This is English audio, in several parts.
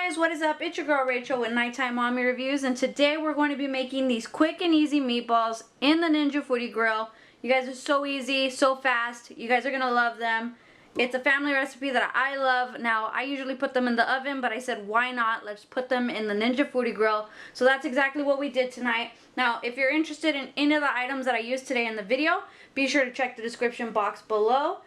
guys, what is up? It's your girl Rachel with Nighttime Mommy Reviews, and today we're going to be making these quick and easy meatballs in the Ninja Foodi grill. You guys are so easy, so fast. You guys are going to love them. It's a family recipe that I love. Now, I usually put them in the oven, but I said, why not? Let's put them in the Ninja Foodi grill. So that's exactly what we did tonight. Now, if you're interested in any of the items that I used today in the video, be sure to check the description box below.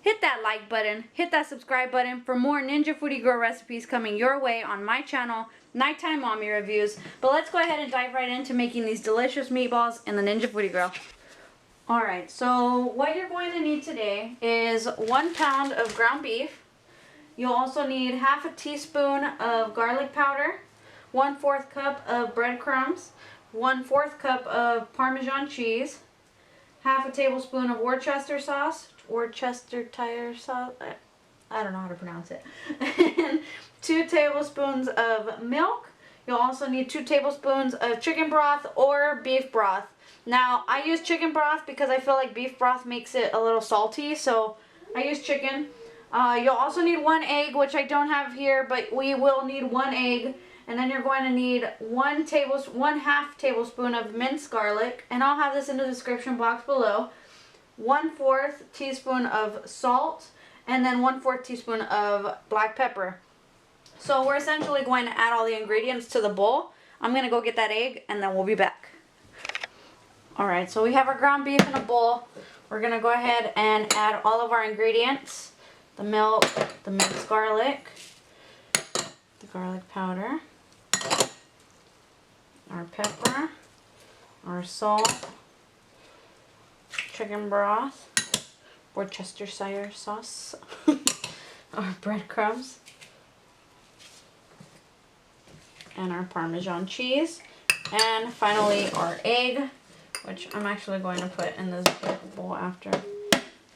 Hit that like button, hit that subscribe button for more Ninja Foodi grill recipes coming your way on my channel, Nighttime Mommy Reviews. But let's go ahead and dive right into making these delicious meatballs in the Ninja Foodi grill. Alright, so what you're going to need today is 1 pound of ground beef. You'll also need half a teaspoon of garlic powder, 1/4 cup of breadcrumbs, 1/4 cup of Parmesan cheese, half a tablespoon of Worcestershire sauce, Worcestershire sauce, I don't know how to pronounce it, and 2 tablespoons of milk. You'll also need 2 tablespoons of chicken broth or beef broth. Now, I use chicken broth because I feel like beef broth makes it a little salty, so I use chicken. You'll also need 1 egg, which I don't have here, but we will need 1 egg. And then you're going to need 1/2 tablespoon of minced garlic, and I'll have this in the description box below. 1/4 teaspoon of salt, and then 1/4 teaspoon of black pepper. So we're essentially going to add all the ingredients to the bowl. I'm going to go get that egg, and then we'll be back. Alright, so we have our ground beef in a bowl. We're going to go ahead and add all of our ingredients. The milk, the minced garlic, the garlic powder, our pepper, our salt, chicken broth, Worcestershire sauce, our breadcrumbs, and our Parmesan cheese, and finally our egg, which I'm actually going to put in this bowl after.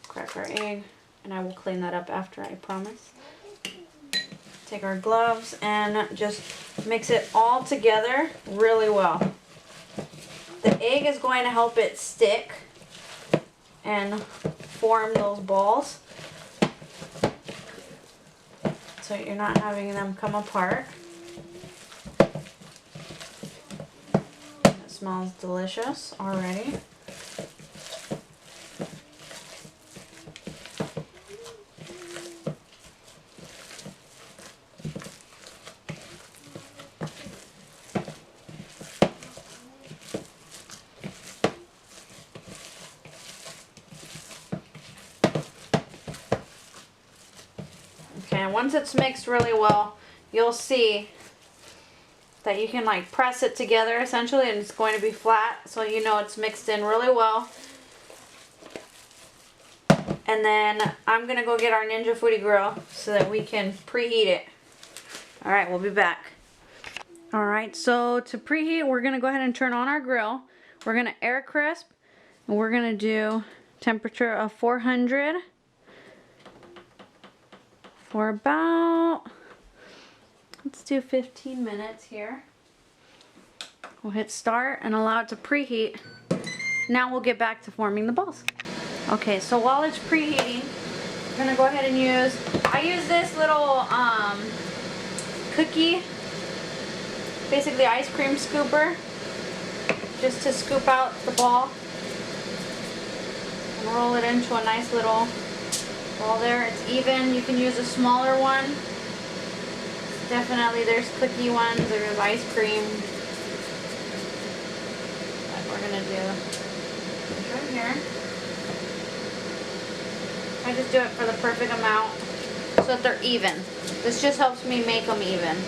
Crack our egg, and I will clean that up after, I promise. Take our gloves and just mix it all together really well. The egg is going to help it stick and form those balls, so you're not having them come apart. It smells delicious already. And once it's mixed really well, you'll see that you can like press it together essentially, and it's going to be flat, so you know it's mixed in really well. And then I'm gonna go get our Ninja Foodi grill so that we can preheat it. Alright, we'll be back. Alright, so to preheat, we're gonna go ahead and turn on our grill. We're gonna air crisp, and we're gonna do temperature of 400 for about, let's do 15 minutes here. We'll hit start and allow it to preheat. Now we'll get back to forming the balls. Okay, so while it's preheating, I'm gonna go ahead and I use this little cookie, basically ice cream scooper, just to scoop out the ball and roll it into a nice little ball there. It's even. You can use a smaller one. Definitely, there's cookie ones, there's ice cream. What we're gonna do is right here. I just do it for the perfect amount so that they're even. This just helps me make them even.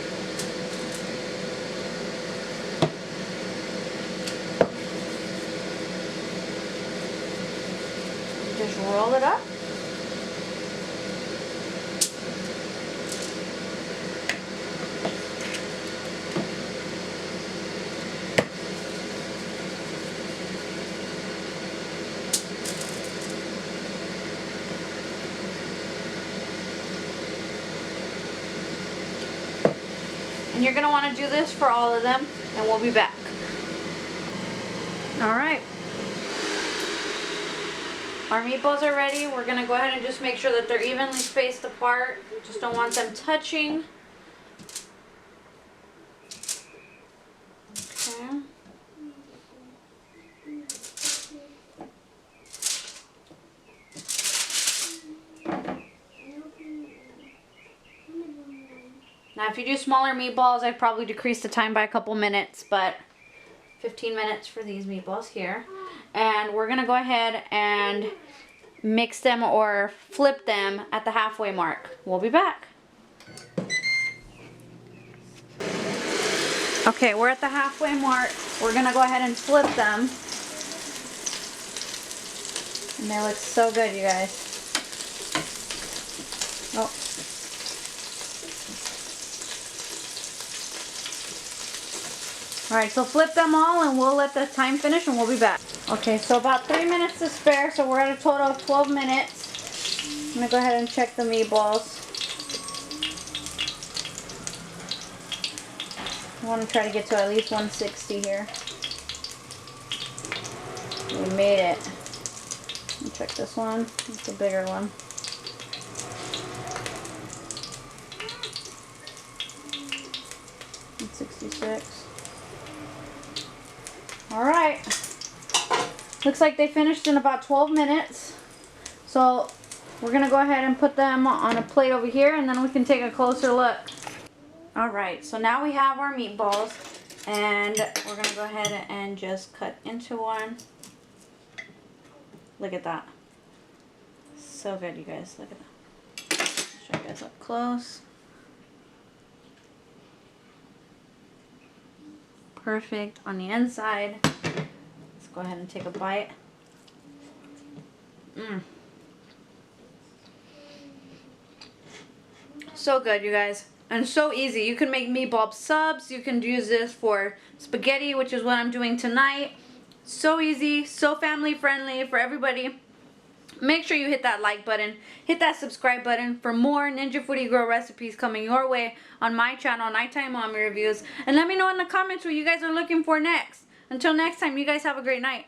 Just roll it up. And you're going to want to do this for all of them, and we'll be back. Alright. Our meatballs are ready. We're going to go ahead and just make sure that they're evenly spaced apart. Just don't want them touching. Okay. Now if you do smaller meatballs, I'd probably decrease the time by a couple minutes, but 15 minutes for these meatballs here. And we're gonna go ahead and mix them or flip them at the halfway mark. We'll be back. Okay, we're at the halfway mark. We're gonna go ahead and flip them. And they look so good, you guys. Oh. Alright, so flip them all and we'll let the time finish and we'll be back. Okay, so about 3 minutes to spare, so we're at a total of 12 minutes. I'm going to go ahead and check the meatballs. I want to try to get to at least 160 here. We made it. Let me check this one. It's a bigger one. It's 66. Alright, looks like they finished in about 12 minutes. So we're going to go ahead and put them on a plate over here and then we can take a closer look. Alright, so now we have our meatballs and we're going to go ahead and just cut into one. Look at that. So good, you guys. Look at that. Show you guys up close. Perfect on the inside. Let's go ahead and take a bite. So good, you guys. And so easy. You can make meatball subs. You can use this for spaghetti, which is what I'm doing tonight. So easy, so family friendly for everybody. Make sure you hit that like button, hit that subscribe button for more Ninja Foodi Girl recipes coming your way on my channel, Nighttime Mommy Reviews. And let me know in the comments what you guys are looking for next. Until next time, you guys have a great night.